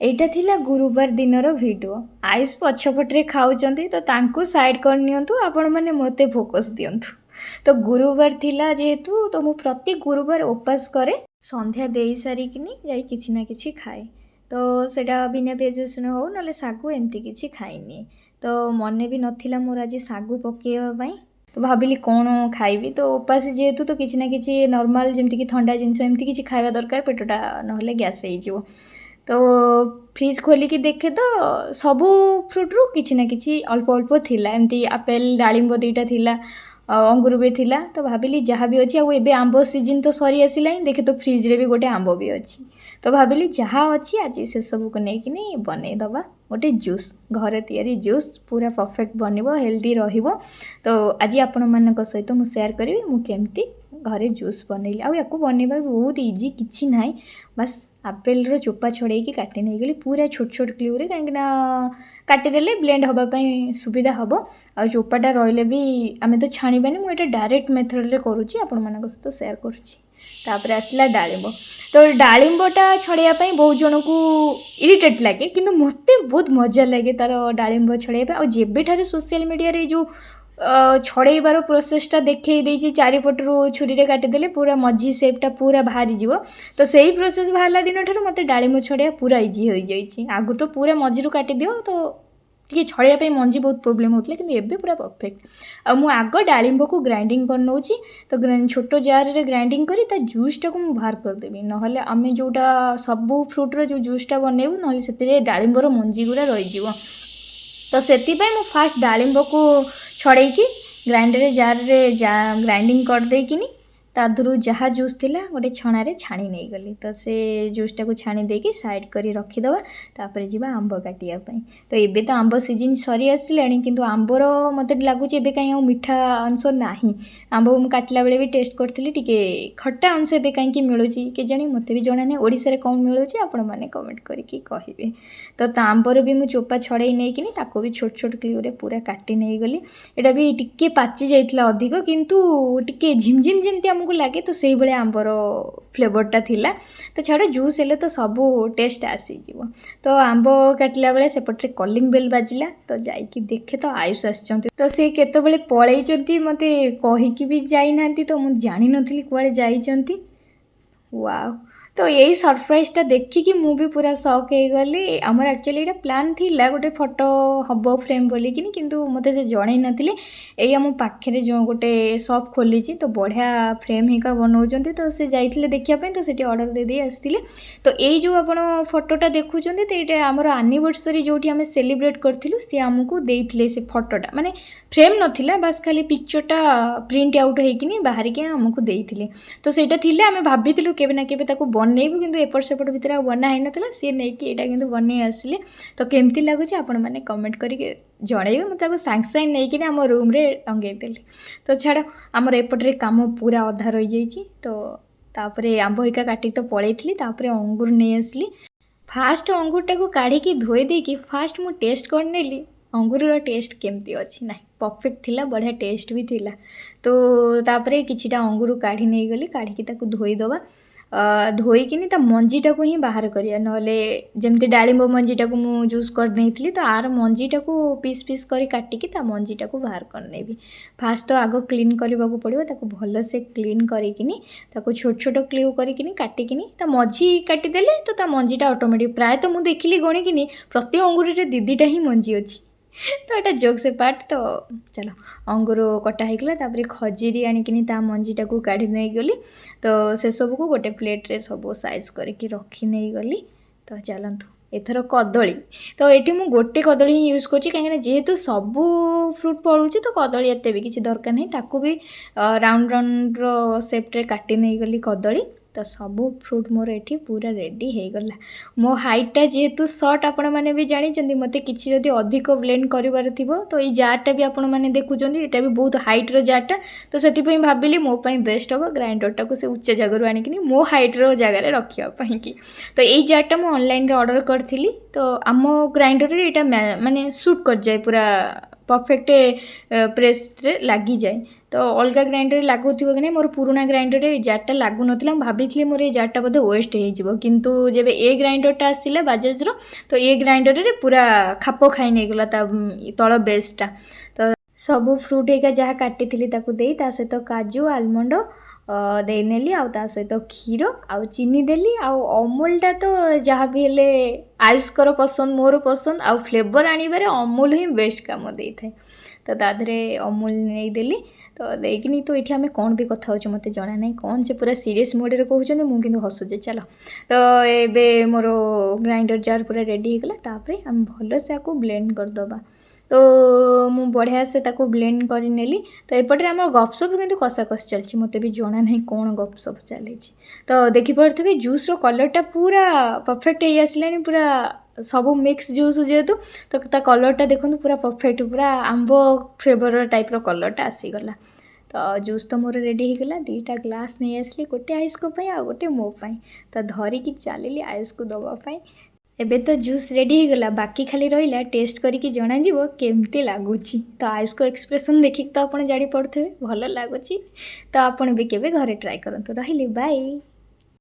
ଏଇଟା ଥିଲା ଗୁରୁବାର ଦିନର ଭିଡ଼ିଓ। ଆୟୁଷ ପଛପଟରେ ଖାଉଛନ୍ତି ତ ତାଙ୍କୁ ସାଇଡ଼୍ କରିନିଅନ୍ତୁ, ଆପଣମାନେ ମୋତେ ଫୋକସ୍ ଦିଅନ୍ତୁ। ତ ଗୁରୁବାର ଥିଲା ଯେହେତୁ ତ ମୁଁ ପ୍ରତି ଗୁରୁବାର ଉପାସ କରେ। ସନ୍ଧ୍ୟା ଦେଇ ସାରିକିନି ଯାଇ କିଛି ନା କିଛି ଖାଏ। ତ ସେଇଟା ବିନା ପିଆଜ ରସୁଣ ହଉ ନହେଲେ ଶାଗୁ ଏମିତି କିଛି ଖାଇନିଏ। ତ ମନେ ବି ନଥିଲା ମୋର ଆଜି ଶାଗୁ ପକାଇବା ପାଇଁ। ତ ଭାବିଲି କ'ଣ ଖାଇବି, ତ ଉପାସ ଯେହେତୁ ତ କିଛି ନା କିଛି ନର୍ମାଲ୍ ଯେମିତିକି ଥଣ୍ଡା ଜିନିଷ ଏମିତି କିଛି ଖାଇବା ଦରକାର, ପେଟଟା ନହେଲେ ଗ୍ୟାସ୍ ହେଇଯିବ। ତ ଫ୍ରିଜ୍ ଖୋଲିକି ଦେଖେ ତ ସବୁ ଫ୍ରୁଟ୍ରୁ କିଛି ନା କିଛି ଅଳ୍ପ ଅଳ୍ପ ଥିଲା। ଏମିତି ଆପେଲ୍ ଡାଳିମ୍ବ ଦୁଇଟା ଥିଲା, ଅଙ୍ଗୁର ବି ଥିଲା। ତ ଭାବିଲି ଯାହା ବି ଅଛି, ଆଉ ଏବେ ଆମ୍ବ ସିଜିନ୍ ତ ସରି ଆସିଲାଣି, ଦେଖେ ତ ଫ୍ରିଜ୍ରେ ବି ଗୋଟେ ଆମ୍ବ ବି ଅଛି। ତ ଭାବିଲି ଯାହା ଅଛି ଆଜି ସେସବୁକୁ ନେଇକିନି ବନେଇଦେବା ଗୋଟେ ଜୁସ୍, ଘରେ ତିଆରି ଜୁସ୍ ପୁରା ପରଫେକ୍ଟ ବନିବ, ହେଲ୍ଦି ରହିବ। ତ ଆଜି ଆପଣମାନଙ୍କ ସହିତ ମୁଁ ସେୟାର କରିବି ମୁଁ କେମିତି ଘରେ ଜୁସ୍ ବନେଇଲି। ଆଉ ୟାକୁ ବନେଇବା ବହୁତ ଇଜି, କିଛି ନାହିଁ। ବାସ୍ ଆପେଲ୍ର ଚୋପା ଛଡ଼େଇକି କାଟି ନେଇଗଲି ପୁରା ଛୋଟ ଛୋଟ କ୍ୟୁବ୍ରେ, କାହିଁକିନା କାଟିଦେଲେ ବ୍ଲେଣ୍ଡ ହେବା ପାଇଁ ସୁବିଧା ହେବ। ଆଉ ଚୋପାଟା ରହିଲେ ବି ଆମେ ତ ଛାଣିବାନି, ମୁଁ ଏଇଟା ଡାଇରେକ୍ଟ ମେଥଡ଼ରେ କରୁଛି, ଆପଣମାନଙ୍କ ସହିତ ସେୟାର କରୁଛି। ତାପରେ ଆସିଲା ଡାଳିମ୍ବ। ତ ଡାଳିମ୍ବଟା ଛଡ଼େଇବା ପାଇଁ ବହୁତ ଜଣଙ୍କୁ ଇରିଟେଟ୍ ଲାଗେ, କିନ୍ତୁ ମୋତେ ବହୁତ ମଜା ଲାଗେ ତା'ର ଡାଳିମ୍ବ ଛଡ଼େଇବା ପାଇଁ। ଆଉ ଯେବେଠାରୁ ସୋସିଆଲ ମିଡ଼ିଆରେ ଏଇ ଯେଉଁ ଛଡ଼େଇବାର ପ୍ରୋସେସ୍ଟା ଦେଖେଇ ଦେଇଛି, ଚାରିପଟରୁ ଛୁରୀରେ କାଟିଦେଲେ ପୁରା ମଝି ସେପ୍ଟା ପୁରା ବାହାରିଯିବ। ତ ସେଇ ପ୍ରୋସେସ୍ ବାହାରିଲା ଦିନଠାରୁ ମୋତେ ଡାଳିମ୍ବ ଛଡ଼େଇବା ପୁରା ଇଜି ହୋଇଯାଇଛି। ଆଗରୁ ତ ପୁରା ମଝିରୁ କାଟିଦିଅ, ତ ଟିକେ ଛଡ଼େଇବା ପାଇଁ ମଞ୍ଜି ବହୁତ ପ୍ରୋବ୍ଲେମ୍ ହେଉଥିଲା, କିନ୍ତୁ ଏବେ ପୁରା ପରଫେକ୍ଟ। ଆଉ ମୁଁ ଆଗ ଡାଳିମ୍ବକୁ ଗ୍ରାଇଣ୍ଡିଙ୍ଗ କରିନେଉଛି। ତ ଛୋଟ ଜାର୍ରେ ଗ୍ରାଇଣ୍ଡିଙ୍ଗ କରି ତା ଜୁସ୍ଟାକୁ ମୁଁ ବାହାର କରିଦେବି, ନହେଲେ ଆମେ ଯେଉଁଟା ସବୁ ଫ୍ରୁଟ୍ର ଯେଉଁ ଜୁସ୍ଟା ବନେଇବୁ, ନହେଲେ ସେଥିରେ ଡାଳିମ୍ବର ମଞ୍ଜି ଗୁଡ଼ା ରହିଯିବ। ତ ସେଥିପାଇଁ ମୁଁ ଫାଷ୍ଟ ଡାଳିମ୍ବକୁ ଛଡ଼େଇକି ଗ୍ରାଇଣ୍ଡର ଜାର୍ରେ ଗ୍ରାଇଣ୍ଡିଙ୍ଗ କରିଦେଇକିନି ତା ଦେହରୁ ଯାହା ଜୁସ୍ ଥିଲା ଗୋଟେ ଛଣାରେ ଛାଣି ନେଇଗଲି। ତ ସେ ଜୁସ୍ଟାକୁ ଛାଣି ଦେଇକି ସାଇଡ଼୍ କରି ରଖିଦେବା। ତାପରେ ଯିବା ଆମ୍ବ କାଟିବା ପାଇଁ। ତ ଏବେ ତ ଆମ୍ବ ସିଜିନ୍ ସରି ଆସିଲାଣି, କିନ୍ତୁ ଆମ୍ବର ମୋତେ ଲାଗୁଛି ଏବେ କାହିଁ ଆଉ ମିଠା ଅଂଶ ନାହିଁ। ଆମ୍ବ ମୁଁ କାଟିଲା ବେଳେ ବି ଟେଷ୍ଟ କରିଥିଲି, ଟିକେ ଖଟା ଅଂଶ ଏବେ କାହିଁକି ମିଳୁଛି କେଜାଣି, ମୋତେ ବି ଜଣା ନାହିଁ। ଓଡ଼ିଶାରେ କ'ଣ ମିଳୁଛି ଆପଣମାନେ କମେଣ୍ଟ କରିକି କହିବେ। ତ ତା ଆମ୍ବର ବି ମୁଁ ଚୋପା ଛଡ଼େଇ ନେଇକିନି ତାକୁ ବି ଛୋଟ ଛୋଟ କ୍ୟୁବ୍ରେ ପୁରା କାଟି ନେଇଗଲି। ଏଇଟା ବି ଟିକେ ପାଚି ଯାଇଥିଲା ଅଧିକ, କିନ୍ତୁ ଟିକେ ଝିମଝିମ ଯେମିତି ଆମକୁ ଲାଗେ, ତ ସେଇଭଳିଆ ଆମ୍ବର ଫ୍ଲେଭରଟା ଥିଲା। ତ ଛାଡ଼, ଜୁସ୍ ହେଲେ ତ ସବୁ ଟେଷ୍ଟ ଆସିଯିବ। ତ ଆମ୍ବ କାଟିଲା ବେଳେ ସେପଟରେ କଲିଂ ବେଲ୍ ବାଜିଲା, ତ ଯାଇକି ଦେଖେ ତ ଆୟୁଷ ଆସିଛନ୍ତି। ତ ସେ କେତେବେଳେ ପଳେଇଛନ୍ତି ମୋତେ କହିକି ବି ଯାଇନାହାନ୍ତି, ତ ମୁଁ ଜାଣିନଥିଲି କୁଆଡ଼େ ଯାଇଛନ୍ତି। ୱାଓ, ତ ଏଇ ସରପ୍ରାଇଜ୍ଟା ଦେଖିକି ମୁଁ ବି ପୁରା ସକ୍ ହେଇଗଲି। ଆମର ଆକ୍ଚୁଆଲି ଏଇଟା ପ୍ଲାନ୍ ଥିଲା ଗୋଟେ ଫଟୋ ହେବ ଫ୍ରେମ୍ ବୋଲିକିନି, କିନ୍ତୁ ମୋତେ ସେ ଜଣେଇ ନଥିଲେ। ଏଇ ଆମ ପାଖରେ ଯେଉଁ ଗୋଟେ ସପ୍ ଖୋଲିଛି, ତ ବଢ଼ିଆ ଫ୍ରେମ୍ ହେଇକା ବନାଉଛନ୍ତି, ତ ସେ ଯାଇଥିଲେ ଦେଖିବା ପାଇଁ, ତ ସେଠି ଅର୍ଡ଼ର ଦେଇଦେଇ ଆସିଥିଲେ। ତ ଏଇ ଯେଉଁ ଆପଣ ଫଟୋଟା ଦେଖୁଛନ୍ତି, ତ ଏଇଟା ଆମର ଆନିଭର୍ସରୀ ଯେଉଁଠି ଆମେ ସେଲିବ୍ରେଟ୍ କରିଥିଲୁ, ସିଏ ଆମକୁ ଦେଇଥିଲେ ସେ ଫଟୋଟା। ମାନେ ଫ୍ରେମ୍ ନଥିଲା, ବାସ୍ ଖାଲି ପିକ୍ଚରଟା ପ୍ରିଣ୍ଟ ଆଉଟ୍ ହେଇକିନି ବାହାରିକି ଆମକୁ ଦେଇଥିଲେ। ତ ସେଇଟା ଥିଲେ ଆମେ ଭାବିଥିଲୁ କେବେ ନା କେବେ ତାକୁ ବନେଇବୁ, କିନ୍ତୁ ଏପଟ ସେପଟ ଭିତରେ ଆଉ ବନା ହେଇନଥିଲା। ସିଏ ନେଇକି ଏଇଟା କିନ୍ତୁ ବନେଇ ଆସିଲେ। ତ କେମିତି ଲାଗୁଛି ଆପଣମାନେ କମେଣ୍ଟ କରିକି ଜଣେଇବେ। ମୁଁ ତାକୁ ସାଙ୍ଗେ ସାଙ୍ଗେ ନେଇକିନି ଆମ ରୁମ୍ରେ ଟଙ୍ଗେଇଦେଲି। ତ ଛାଡ଼, ଆମର ଏପଟରେ କାମ ପୁରା ଅଧା ରହିଯାଇଛି। ତ ତାପରେ ଆମ୍ବ ହେଇକା କାଟିକି ତ ପଳେଇଥିଲି, ତାପରେ ଅଙ୍ଗୁର ନେଇ ଆସିଲି। ଫାଷ୍ଟ ଅଙ୍ଗୁରଟାକୁ କାଢ଼ିକି ଧୋଇ ଦେଇକି ଫାଷ୍ଟ ମୁଁ ଟେଷ୍ଟ କରିନେଲି ଅଙ୍ଗୁରର ଟେଷ୍ଟ କେମିତି ଅଛି। ନାହିଁ, ପରଫେକ୍ଟ ଥିଲା, ବଢ଼ିଆ ଟେଷ୍ଟ ବି ଥିଲା। ତ ତାପରେ କିଛିଟା ଅଙ୍ଗୁର କାଢ଼ି ନେଇଗଲି, କାଢ଼ିକି ତାକୁ ଧୋଇଦେବା। ଧୋଇକିନି ତା ମଞ୍ଜିଟାକୁ ହିଁ ବାହାର କରିବା, ନହେଲେ ଯେମିତି ଡାଳିମ୍ବ ମଞ୍ଜିଟାକୁ ମୁଁ ଜୁସ୍ କରିନେଇଥିଲି, ତ ଆର ମଞ୍ଜିଟାକୁ ପିସ୍ ପିସ୍ କରି କାଟିକି ତା ମଞ୍ଜିଟାକୁ ବାହାର କରିନେବି। ଫାଷ୍ଟ ତ ଆଗ କ୍ଲିନ୍ କରିବାକୁ ପଡ଼ିବ, ତାକୁ ଭଲସେ କ୍ଲିନ୍ କରିକିନି ତାକୁ ଛୋଟ ଛୋଟ କ୍ଲିଉ କରିକିନି କାଟିକିନି ତା ମଞ୍ଜି କାଟିଦେଲେ, ତ ତା ମଞ୍ଜିଟା ଅଟୋମେଟିକ୍, ପ୍ରାୟତଃ ମୁଁ ଦେଖିଲି ଗଣିକିନି ପ୍ରତି ଅଙ୍ଗୁରରେ ଦିଟା ହିଁ ମଞ୍ଜି ଅଛି। ତ ଏଇଟା ଜୋକ୍ସ ପାର୍ଟ। ତ ଚାଲ, ଅଙ୍ଗୁର କଟା ହେଇଗଲା। ତାପରେ ଖଜୁରୀ ଆଣିକିନି ତା ମଞ୍ଜିଟାକୁ କାଢ଼ି ନେଇଗଲି। ତ ସେସବୁକୁ ଗୋଟେ ପ୍ଲେଟ୍ରେ ସବୁ ସାଇଜ୍ କରିକି ରଖି ନେଇଗଲି। ତ ଚାଲନ୍ତୁ, ଏଥର କଦଳୀ। ତ ଏଠି ମୁଁ ଗୋଟେ କଦଳୀ ହିଁ ୟୁଜ୍ କରୁଛି, କାହିଁକିନା ଯେହେତୁ ସବୁ ଫ୍ରୁଟ୍ ପଡ଼ୁଛି, ତ କଦଳୀ ଏତେ ବି କିଛି ଦରକାର ନାହିଁ। ତାକୁ ବି ରାଉଣ୍ଡ ରାଉଣ୍ଡର ସେପ୍ରେ କାଟି ନେଇଗଲି କଦଳୀ। ତ ସବୁ ଫ୍ରୁଟ୍ ମୋର ଏଠି ପୁରା ରେଡ଼ି ହେଇଗଲା। ମୋ ହାଇଟ୍ଟା ଯେହେତୁ ସର୍ଟ, ଆପଣମାନେ ବି ଜାଣିଛନ୍ତି, ମୋତେ କିଛି ଯଦି ଅଧିକ ବ୍ଲେଣ୍ଡ କରିବାର ଥିବ, ତ ଏଇ ଜାର୍ଟା ବି ଆପଣମାନେ ଦେଖୁଛନ୍ତି, ଏଇଟା ବି ବହୁତ ହାଇଟ୍ର ଜାର୍ଟା। ତ ସେଥିପାଇଁ ଭାବିଲି ମୋ ପାଇଁ ବେଷ୍ଟ ହେବ ଗ୍ରାଇଣ୍ଡରଟାକୁ ସେ ଉଚ୍ଚ ଜାଗାରୁ ଆଣିକିନି ମୋ ହାଇଟ୍ର ଜାଗାରେ ରଖିବା ପାଇଁକି। ତ ଏଇ ଜାର୍ଟା ମୁଁ ଅନଲାଇନ୍ରେ ଅର୍ଡ଼ର କରିଥିଲି। ତ ଆମ ଗ୍ରାଇଣ୍ଡରରେ ଏଇଟା ମାନେ ସୁଟ୍ କରିଯାଏ ପୁରା परफेक्ट प्रेस लगी जाए तो अलग ग्राइंडर लगुव कि मोर पुराना ग्राइंडर जारटा लगुन भाई मोर ये जारटा बोधे वेस्ट हो किंतु जब ए ग्राइंडरटा आसला बाजाज तो ये ग्राइंडर पूरा खाप खाई नहीं गला तल बेसटा तो सबू फ्रुट एका जहाँ काटी दे सहित काजू आलमंड देनेली आउ ता सहित क्षीर आउ चीनी देली आउ अमूलटा तो जहाँ भी हेले आयुष कर पसंद मोर पसंद आउ फ्लेवर आनिबारे अमूल ही बेस्ट काम दे थाए तो ताधरे अमूल नहीं देली तो देखनी तो ये आम कौन भी कथा हो मत जना ना कौन से पूरा सीरीयस मोड कहते मुझे हसुचे चलो तो ये मोर ग्राइंडर जार पूरा रेडी होगला तापर आम भल से आपको ब्लेंड करदे तो मु बढ़िया से ताको ब्लेंड कर नेली तो एपटे आम गपसप कितु कषाकषि चलती मत भी जना ना कौन गपसप चली तो देखिपे जूस रो कलरटा पूरा परफेक्ट हो आसला पूरा सब मिक्स जूस जेहेतु तो कलरटा देखो पूरा परफेक्ट पूरा आंब फ्लेवर टाइप रो कलरटा आसीगला तो जूस तो मोर रेडी होगला 2टा ग्लास नहीं आसली गोटे आयुष को आ गोटे मो तो धरिकी चलली आयुष को दवापाई एबे तो जूस रेडी होगला बाकी खाली रहा टेस्ट करके जना केमती लगुच तो आयुष को एक्सप्रेशन देखिक तो आप जानी पड़े भल लगुच तो आपड़ भी केवे घरे ट्राए करंतु रही बाय।